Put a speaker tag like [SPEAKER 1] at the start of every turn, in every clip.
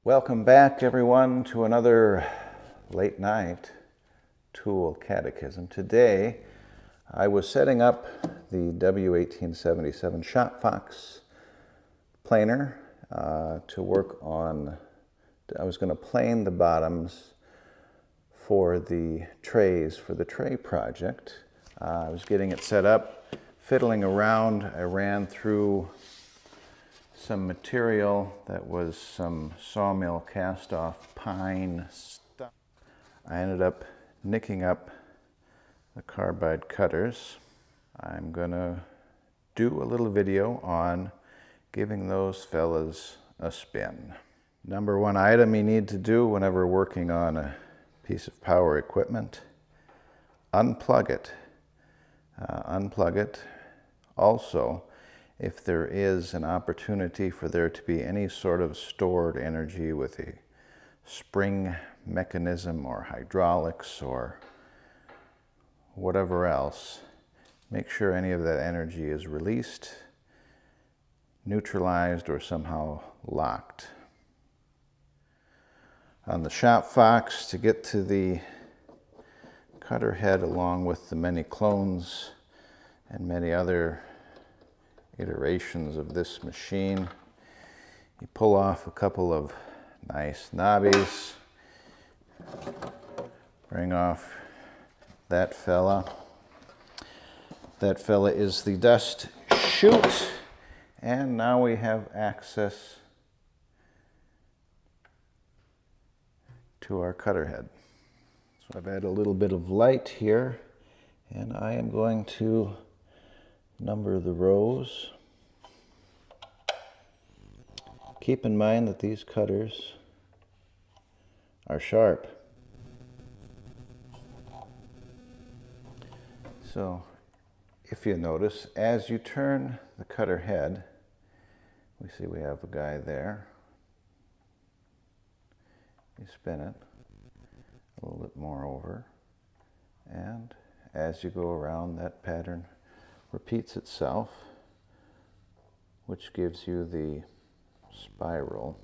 [SPEAKER 1] Welcome back, everyone, to another late night tool catechism. Today, I was setting up the W1877 Shop Fox planer to work on. I was going to plane the bottoms for the trays for the tray project. I was getting it set up, fiddling around. I ran through some material that was some sawmill cast-off pine stuff. I ended up nicking up the carbide cutters. I'm gonna do a little video on giving those fellas a spin. Number one item you need to do whenever working on a piece of power equipment, unplug it. Unplug it. Also, if there is an opportunity for there to be any sort of stored energy with a spring mechanism or hydraulics or whatever else, make sure any of that energy is released, neutralized, or somehow locked. On the Shop Fox, to get to the cutter head along with the many clones and many other iterations of this machine, you pull off a couple of nice knobbies, bring off that fella. That fella is the dust chute, and now we have access to our cutter head. So I've added a little bit of light here, and I am going to number the rows. Keep in mind that these cutters are sharp. So if you notice, as you turn the cutter head, we see we have a guy there. You spin it a little bit more over, and as you go around, that pattern repeats itself, which gives you the spiral,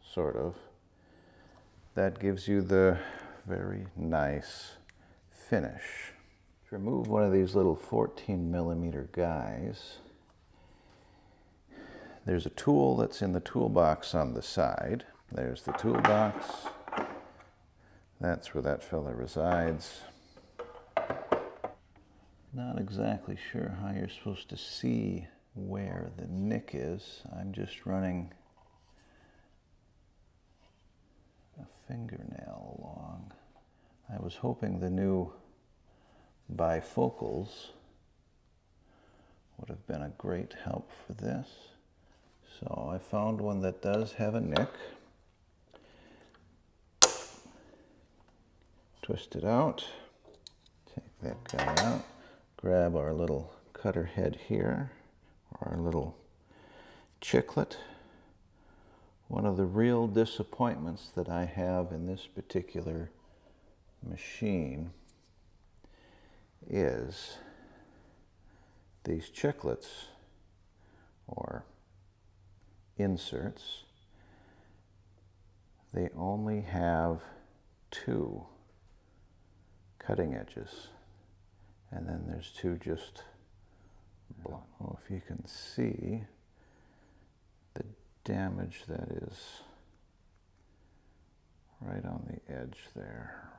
[SPEAKER 1] sort of. That gives you the very nice finish. To remove one of these little 14mm guys, there's a tool that's in the toolbox on the side. There's the toolbox. That's where that fella resides. Not exactly sure how you're supposed to see where the nick is. I'm just running a fingernail along. I was hoping the new bifocals would have been a great help for this. So I found one that does have a nick. Twist it out, take that guy out, grab our little cutter head here, or our little chiclet. One of the real disappointments that I have in this particular machine is these chiclets, or inserts. They only have two cutting edges, and then there's two just blunt. Oh, if you can see the damage that is right on the edge there,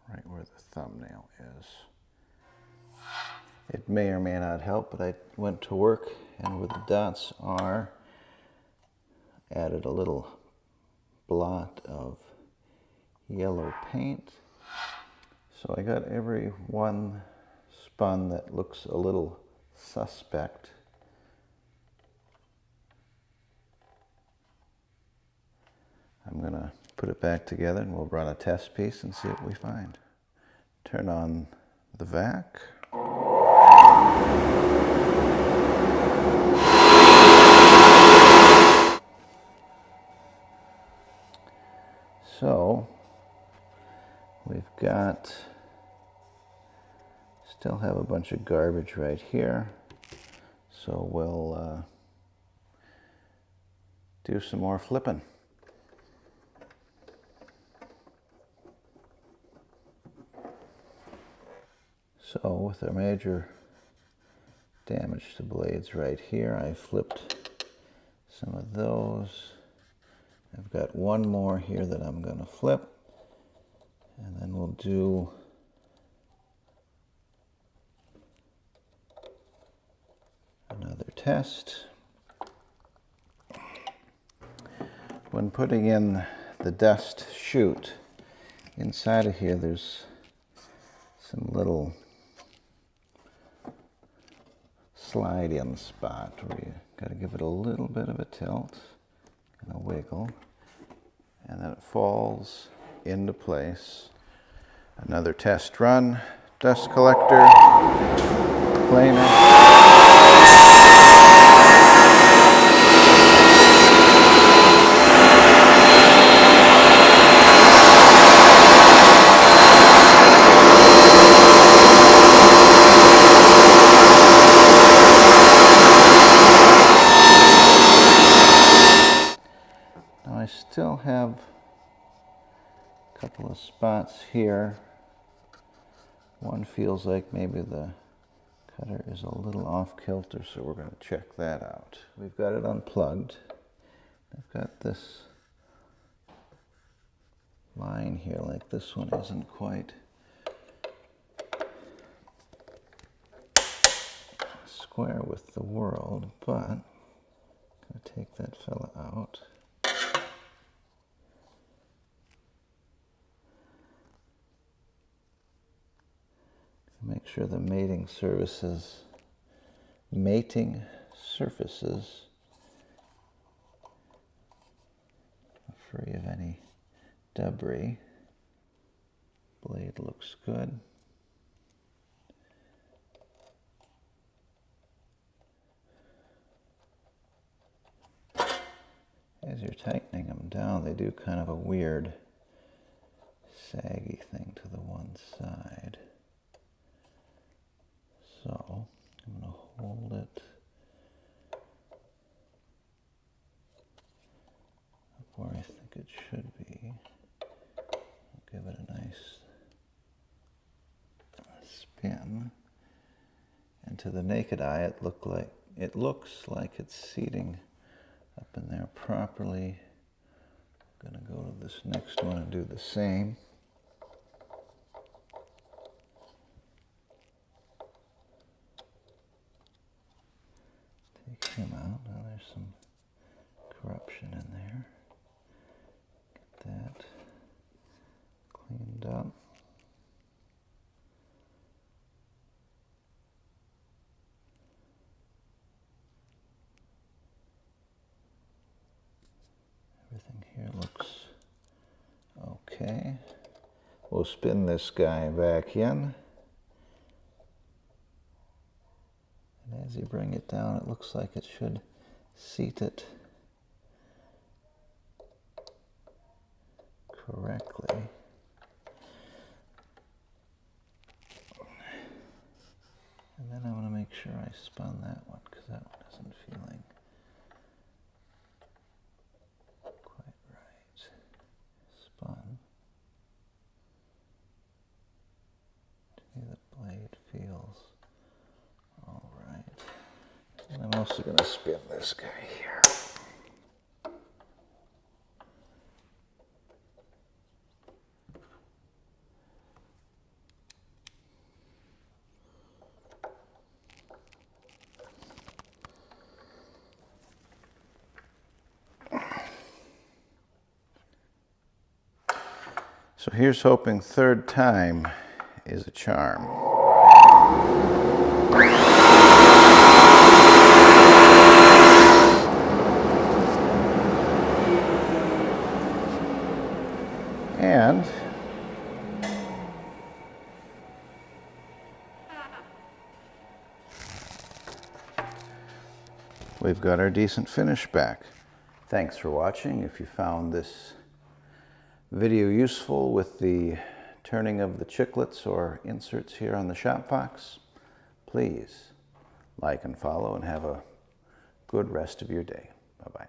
[SPEAKER 1] right where the thumbnail is. It may or may not help, but I went to work, and where the dots are, added a little blot of yellow paint. So I got every one spun that looks a little suspect. I'm gonna put it back together, and we'll run a test piece and see what we find. Turn on the vac. So we've got, still have a bunch of garbage right here. So we'll do some more flipping. So with a major damage to blades right here, I flipped some of those. I've got one more here that I'm going to flip, and then we'll do another test. When putting in the dust chute, inside of here there's some little slide-in spot where you got to give it a little bit of a tilt and a wiggle, and then it falls into place. Another test run, dust collector, planer. I still have a couple of spots here. One feels like maybe the cutter is a little off kilter, so we're going to check that out. We've got it unplugged. I've got this line here, like this one isn't quite square with the world, but I'm going to take that fella out. Make sure the mating surfaces are free of any debris. Blade looks good. As you're tightening them down, they do kind of a weird saggy thing to the one side. So I'm going to hold it up where I think it should be. I'll give it a nice spin. And to the naked eye, it looks like it's seating up in there properly. I'm going to go to this next one and do the same. Take him out. Now there's some corruption in there. Get that cleaned up. Everything here looks okay. We'll spin this guy back in. And as you bring it down, it looks like it should seat it correctly. And then I want to make sure I spun that one, because that one isn't feeling quite right. Spun. To me, the blade feels all right. And I'm also going to spin this guy here. So here's hoping third time is a charm. And we've got our decent finish back. Thanks for watching. If you found this video useful with the turning of the chiclets or inserts here on the Shop Fox, please like and follow and have a good rest of your day. Bye-bye.